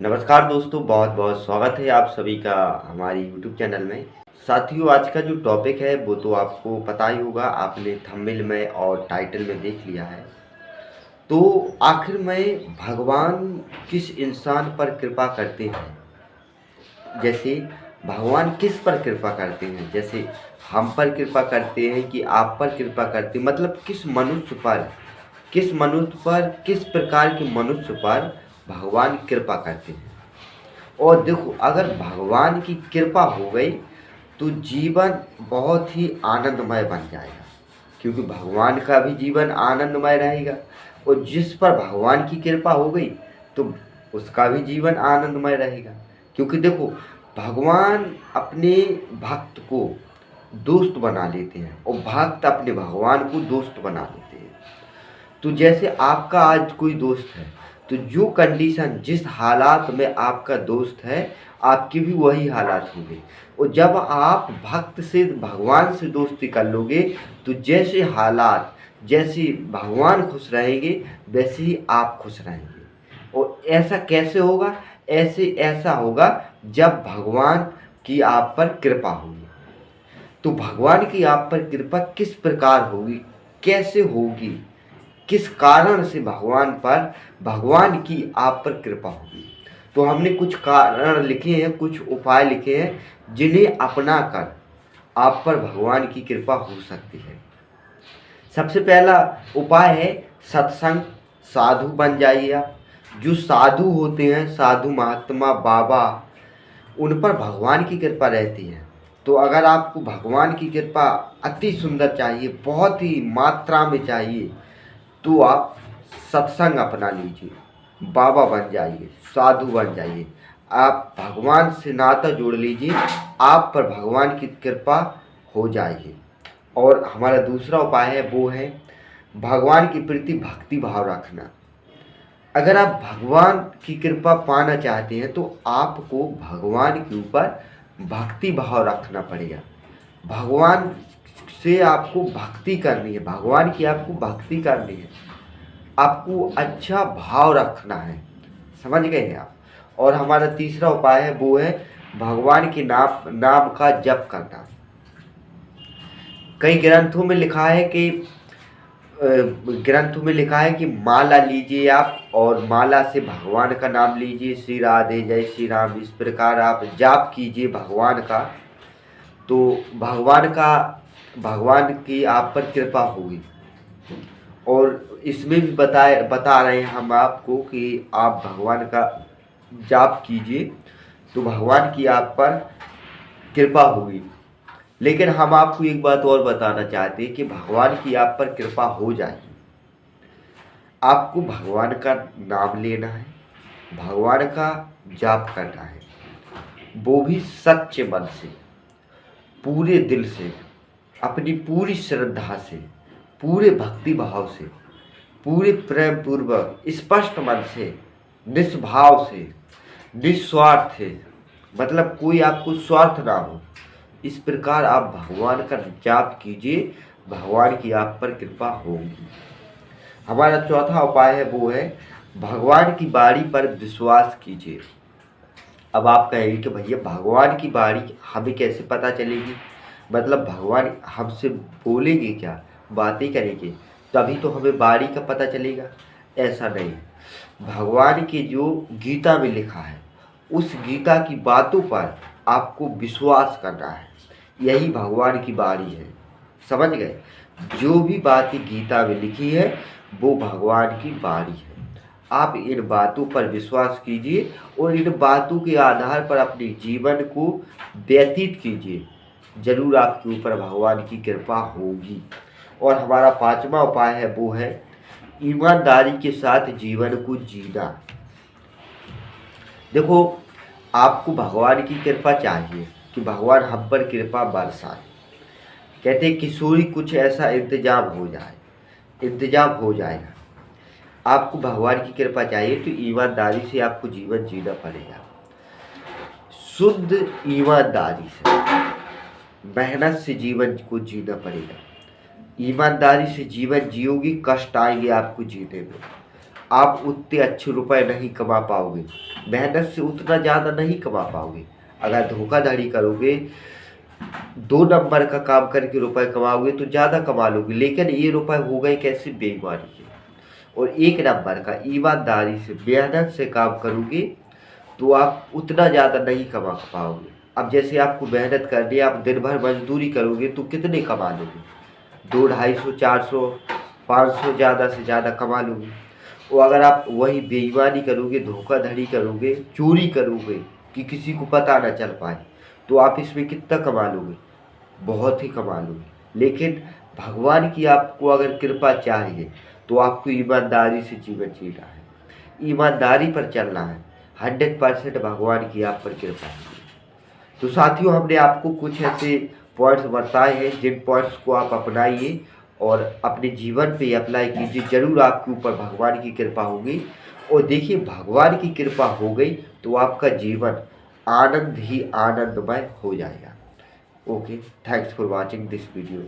नमस्कार दोस्तों, बहुत बहुत स्वागत है आप सभी का हमारी यूट्यूब चैनल में। साथियों, आज का जो टॉपिक है वो तो आपको पता ही होगा, आपने थंबनेल में और टाइटल में देख लिया है। तो आखिर में भगवान किस इंसान पर कृपा करते हैं? जैसे भगवान किस पर कृपा करते हैं? जैसे हम पर कृपा करते हैं कि आप पर कृपा करते हैं, मतलब किस मनुष्य पर किस प्रकार के मनुष्य पर भगवान कृपा करते हैं। और देखो, अगर भगवान की कृपा हो गई तो जीवन बहुत ही आनंदमय बन जाएगा, क्योंकि भगवान का भी जीवन आनंदमय रहेगा। और जिस पर भगवान की कृपा हो गई तो उसका भी जीवन आनंदमय रहेगा। क्योंकि देखो, भगवान अपने भक्त को दोस्त बना लेते हैं और भक्त अपने भगवान को दोस्त बना लेते हैं। तो जैसे आपका आज कोई दोस्त है, तो जो कंडीशन जिस हालात में आपका दोस्त है, आपकी भी वही हालात होंगे। और जब आप भक्त से भगवान से दोस्ती कर लोगे तो जैसे हालात, जैसे भगवान खुश रहेंगे वैसे ही आप खुश रहेंगे। और ऐसा कैसे होगा? ऐसा होगा जब भगवान की आप पर कृपा होगी। तो भगवान की आप पर कृपा किस प्रकार होगी, कैसे होगी, किस कारण से भगवान की आप पर कृपा होगी? तो हमने कुछ कारण लिखे हैं, कुछ उपाय लिखे हैं जिन्हें अपनाकर आप पर भगवान की कृपा हो सकती है। सबसे पहला उपाय है सत्संग। साधु बन जाइए आप। जो साधु होते हैं, साधु महात्मा बाबा, उन पर भगवान की कृपा रहती है। तो अगर आपको भगवान की कृपा अति सुंदर चाहिए, बहुत ही मात्रा में चाहिए, तो आप सत्संग अपना लीजिए, बाबा बन जाइए, साधु बन जाइए। आप भगवान से नाता जोड़ लीजिए, आप पर भगवान की कृपा हो जाएगी। और हमारा दूसरा उपाय है वो है भगवान के प्रति भक्ति भाव रखना। अगर आप भगवान की कृपा पाना चाहते हैं तो आपको भगवान के ऊपर भक्ति भाव रखना पड़ेगा। भगवान से आपको भक्ति करनी है, भगवान की आपको भक्ति करनी है, आपको अच्छा भाव रखना है। समझ गए हैं आप? और हमारा तीसरा उपाय है वो है भगवान के नाम का जप करना। कई ग्रंथों में लिखा है कि माला लीजिए आप, और माला से भगवान का नाम लीजिए, श्री राधे जय श्री राम, इस प्रकार आप जाप कीजिए भगवान का। तो भगवान की आप पर कृपा होगी। और इसमें भी बता रहे हैं हम आपको कि आप भगवान का जाप कीजिए तो भगवान की आप पर कृपा होगी। लेकिन हम आपको एक बात और बताना चाहते हैं कि भगवान की आप पर कृपा हो जाए, आपको भगवान का नाम लेना है, भगवान का जाप करना है, वो भी सच्चे मन से, पूरे दिल से, अपनी पूरी श्रद्धा से, पूरे भक्ति भाव से, पूरे प्रेम पूर्वक, स्पष्ट मन से, निस्भाव से, निस्वार्थ से, मतलब कोई आपको स्वार्थ ना हो। इस प्रकार आप भगवान का जाप कीजिए, भगवान की आप पर कृपा होगी। हमारा चौथा उपाय है वो है भगवान की बाणी पर विश्वास कीजिए। अब आप कहेंगे कि भैया भगवान की बाणी हमें कैसे पता चलेगी, मतलब भगवान हमसे बोलेंगे क्या, बातें करेंगे तभी तो हमें बाणी का पता चलेगा? ऐसा नहीं। भगवान के जो गीता में लिखा है उस गीता की बातों पर आपको विश्वास करना है, यही भगवान की बाणी है। समझ गए? जो भी बातें गीता में लिखी है वो भगवान की बाणी है। आप इन बातों पर विश्वास कीजिए और इन बातों के आधार पर अपने जीवन को व्यतीत कीजिए, जरूर आपके ऊपर भगवान की कृपा होगी। और हमारा पांचवा उपाय है वो है ईमानदारी के साथ जीवन को जीना। देखो, आपको भगवान की कृपा चाहिए कि भगवान हम पर कृपा बरसाए। कहते हैं किशोरी कुछ ऐसा इंतजाम हो जाएगा। आपको भगवान की कृपा चाहिए तो ईमानदारी से आपको जीवन जीना पड़ेगा, शुद्ध ईमानदारी से, मेहनत से जीवन को जीना पड़ेगा। ईमानदारी से जीवन जियोगी, कष्ट आएंगे आपको जीने में। आप उतने अच्छे रुपए नहीं कमा पाओगे, मेहनत से उतना ज़्यादा नहीं कमा पाओगे। अगर धोखाधड़ी करोगे, 2 नंबर का काम करके रुपए कमाओगे तो ज़्यादा कमा लोगे, लेकिन ये रुपए हो गए कैसे? बेईमानी से। और 1 नंबर का ईमानदारी से, मेहनत से काम करोगे तो आप उतना ज़्यादा नहीं कमा पाओगे। अब जैसे आपको मेहनत करनी है, आप दिन भर मजदूरी करोगे तो कितने कमा लोगे? 2, 250, 400, 500 ज़्यादा से ज़्यादा कमा लोगे। और अगर आप वही बेईमानी करोगे, धोखाधड़ी करोगे, चोरी करोगे कि किसी को पता ना चल पाए, तो आप इसमें कितना कमा लोगे? बहुत ही कमा लोगे। लेकिन भगवान की आपको अगर कृपा चाहिए तो आपको ईमानदारी से जीवन जीना है, ईमानदारी पर चलना है। 100% भगवान की आप पर कृपा है। तो साथियों, हमने आपको कुछ ऐसे पॉइंट्स बताए हैं जिन पॉइंट्स को आप अपनाइए और अपने जीवन पे अप्लाई कीजिए, ज़रूर आपके ऊपर भगवान की कृपा होगी। और देखिए, भगवान की कृपा हो गई तो आपका जीवन आनंद ही आनंदमय हो जाएगा। Okay, thanks for watching this video.